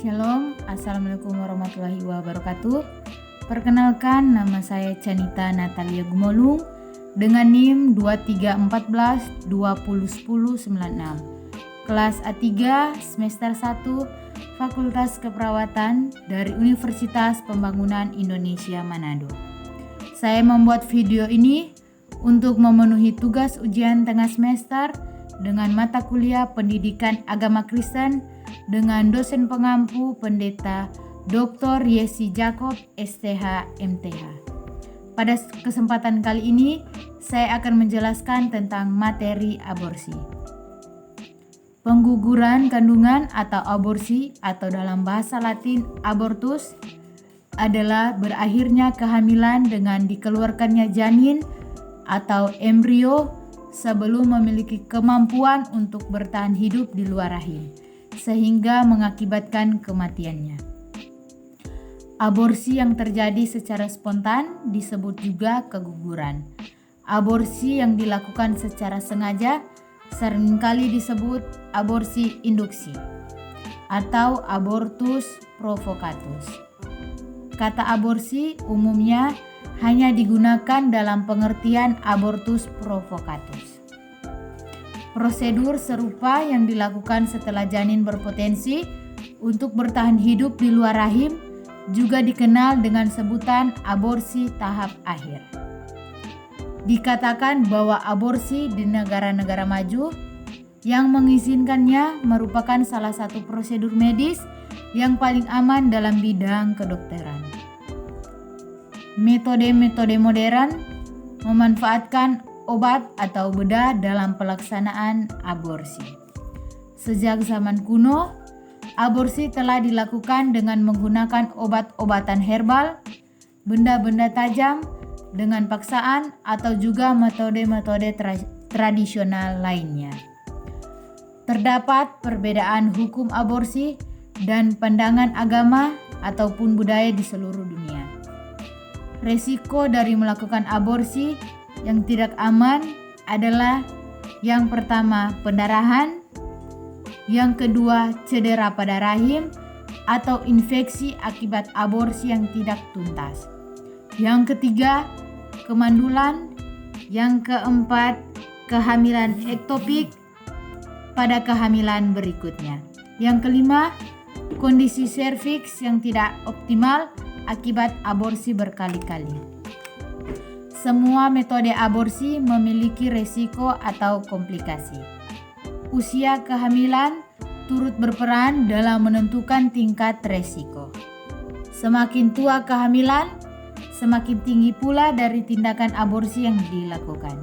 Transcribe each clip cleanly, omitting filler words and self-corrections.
Shalom, Assalamualaikum warahmatullahi wabarakatuh. Perkenalkan, nama saya Canita Natalia Gumolung dengan NIM 2314 201096. Kelas A3 semester 1 Fakultas Keperawatan dari Universitas Pembangunan Indonesia Manado. Saya membuat video ini untuk memenuhi tugas ujian tengah semester dengan mata kuliah Pendidikan Agama Kristen dengan dosen pengampu Pendeta Dr. Yesi Jacob STH MTH. Pada kesempatan kali ini saya akan menjelaskan tentang materi aborsi. Pengguguran kandungan atau aborsi atau dalam bahasa Latin abortus adalah berakhirnya kehamilan dengan dikeluarkannya janin atau embrio sebelum memiliki kemampuan untuk bertahan hidup di luar rahim, sehingga mengakibatkan kematiannya. Aborsi yang terjadi secara spontan disebut juga keguguran. Aborsi yang dilakukan secara sengaja seringkali disebut aborsi induksi atau abortus provocatus. Kata aborsi umumnya hanya digunakan dalam pengertian abortus provocatus. Prosedur serupa yang dilakukan setelah janin berpotensi untuk bertahan hidup di luar rahim juga dikenal dengan sebutan aborsi tahap akhir. Dikatakan bahwa aborsi di negara-negara maju yang mengizinkannya merupakan salah satu prosedur medis yang paling aman dalam bidang kedokteran. Metode-metode modern memanfaatkan obat atau bedah dalam pelaksanaan aborsi. Sejak zaman kuno, aborsi telah dilakukan dengan menggunakan obat-obatan herbal, benda-benda tajam, dengan paksaan atau juga metode-metode tradisional lainnya. Terdapat perbedaan hukum aborsi dan pandangan agama ataupun budaya di seluruh dunia. Resiko dari melakukan aborsi yang tidak aman adalah yang pertama pendarahan, yang kedua cedera pada rahim atau infeksi akibat aborsi yang tidak tuntas, yang ketiga kemandulan, yang keempat kehamilan ektopik pada kehamilan berikutnya, yang kelima kondisi serviks yang tidak optimal akibat aborsi berkali-kali. Semua metode aborsi memiliki resiko atau komplikasi. Usia kehamilan turut berperan dalam menentukan tingkat resiko. Semakin tua kehamilan, semakin tinggi pula dari tindakan aborsi yang dilakukan.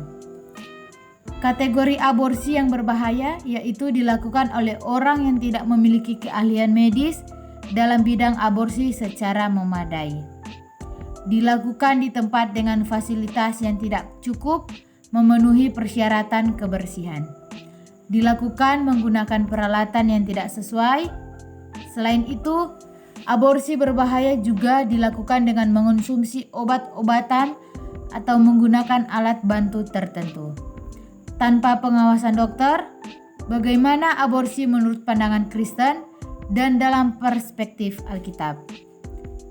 Kategori aborsi yang berbahaya yaitu dilakukan oleh orang yang tidak memiliki keahlian medis dalam bidang aborsi secara memadai. Dilakukan di tempat dengan fasilitas yang tidak cukup memenuhi persyaratan kebersihan. Dilakukan menggunakan peralatan yang tidak sesuai. Selain itu, aborsi berbahaya juga dilakukan dengan mengonsumsi obat-obatan atau menggunakan alat bantu tertentu. Tanpa pengawasan dokter, bagaimana aborsi menurut pandangan Kristen dan dalam perspektif Alkitab?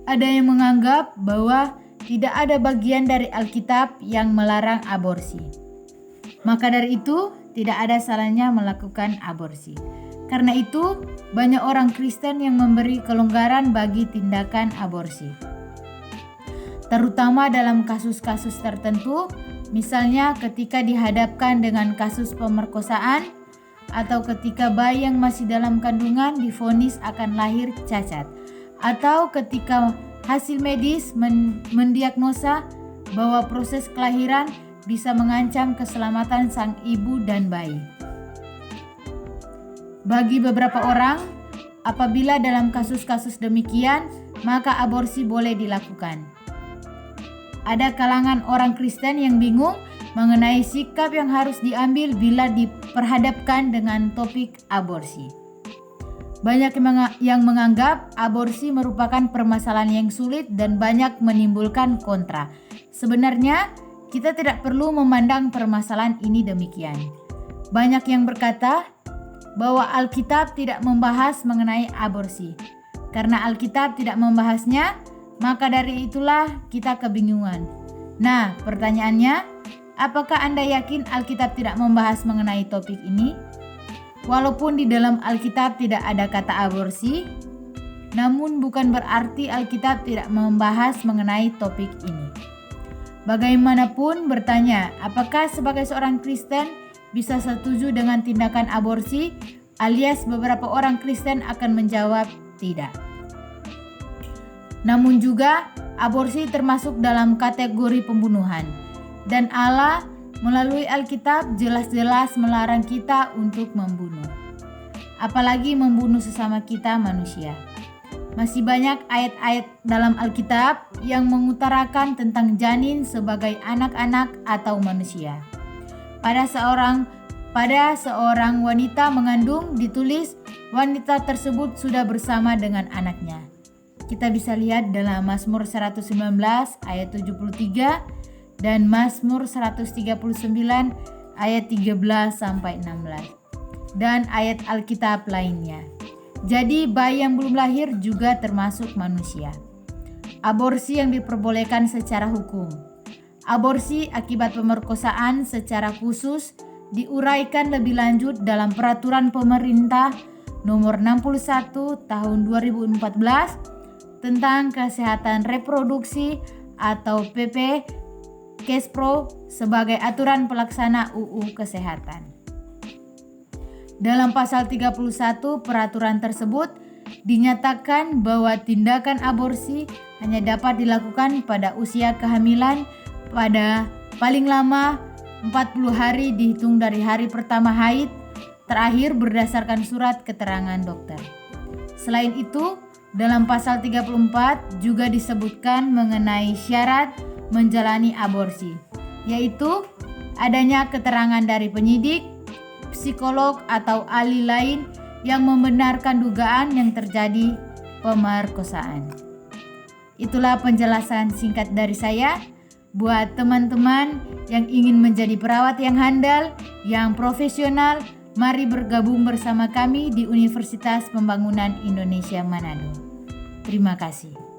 Ada yang menganggap bahwa tidak ada bagian dari Alkitab yang melarang aborsi. Maka dari itu, tidak ada salahnya melakukan aborsi. Karena itu, banyak orang Kristen yang memberi kelonggaran bagi tindakan aborsi. Terutama dalam kasus-kasus tertentu, misalnya ketika dihadapkan dengan kasus pemerkosaan atau ketika bayi yang masih dalam kandungan divonis akan lahir cacat, atau ketika hasil medis mendiagnosa bahwa proses kelahiran bisa mengancam keselamatan sang ibu dan bayi. Bagi beberapa orang, apabila dalam kasus-kasus demikian, maka aborsi boleh dilakukan. Ada kalangan orang Kristen yang bingung mengenai sikap yang harus diambil bila diperhadapkan dengan topik aborsi. Banyak yang menganggap aborsi merupakan permasalahan yang sulit dan banyak menimbulkan kontra. Sebenarnya, kita tidak perlu memandang permasalahan ini demikian. Banyak yang berkata bahwa Alkitab tidak membahas mengenai aborsi. Karena Alkitab tidak membahasnya, maka dari itulah kita kebingungan. Nah, pertanyaannya, apakah Anda yakin Alkitab tidak membahas mengenai topik ini? Walaupun di dalam Alkitab tidak ada kata aborsi, namun bukan berarti Alkitab tidak membahas mengenai topik ini. Bagaimanapun bertanya, apakah sebagai seorang Kristen bisa setuju dengan tindakan aborsi? Alias beberapa orang Kristen akan menjawab tidak. Namun juga aborsi termasuk dalam kategori pembunuhan. Dan Allah melalui Alkitab jelas-jelas melarang kita untuk membunuh. Apalagi membunuh sesama kita manusia. Masih banyak ayat-ayat dalam Alkitab yang mengutarakan tentang janin sebagai anak-anak atau manusia. Pada seorang wanita mengandung ditulis wanita tersebut sudah bersama dengan anaknya. Kita bisa lihat dalam Mazmur 119 ayat 73 dan Mazmur 139 ayat 13 sampai 16 dan ayat Alkitab lainnya. Jadi bayi yang belum lahir juga termasuk manusia. Aborsi yang diperbolehkan secara hukum. Aborsi akibat pemerkosaan secara khusus diuraikan lebih lanjut dalam peraturan pemerintah nomor 61 tahun 2014 tentang kesehatan reproduksi atau PP Kespro sebagai aturan pelaksana UU Kesehatan. Dalam pasal 31 peraturan tersebut dinyatakan bahwa tindakan aborsi hanya dapat dilakukan pada usia kehamilan pada paling lama 40 hari dihitung dari hari pertama haid terakhir berdasarkan surat keterangan dokter. Selain itu, dalam pasal 34 juga disebutkan mengenai syarat menjalani aborsi, yaitu adanya keterangan dari penyidik, psikolog atau ahli lain yang membenarkan dugaan yang terjadi pemerkosaan. Itulah penjelasan singkat dari saya. Buat teman-teman yang ingin menjadi perawat yang handal, yang profesional, mari bergabung bersama kami di Universitas Pembangunan Indonesia Manado. Terima kasih.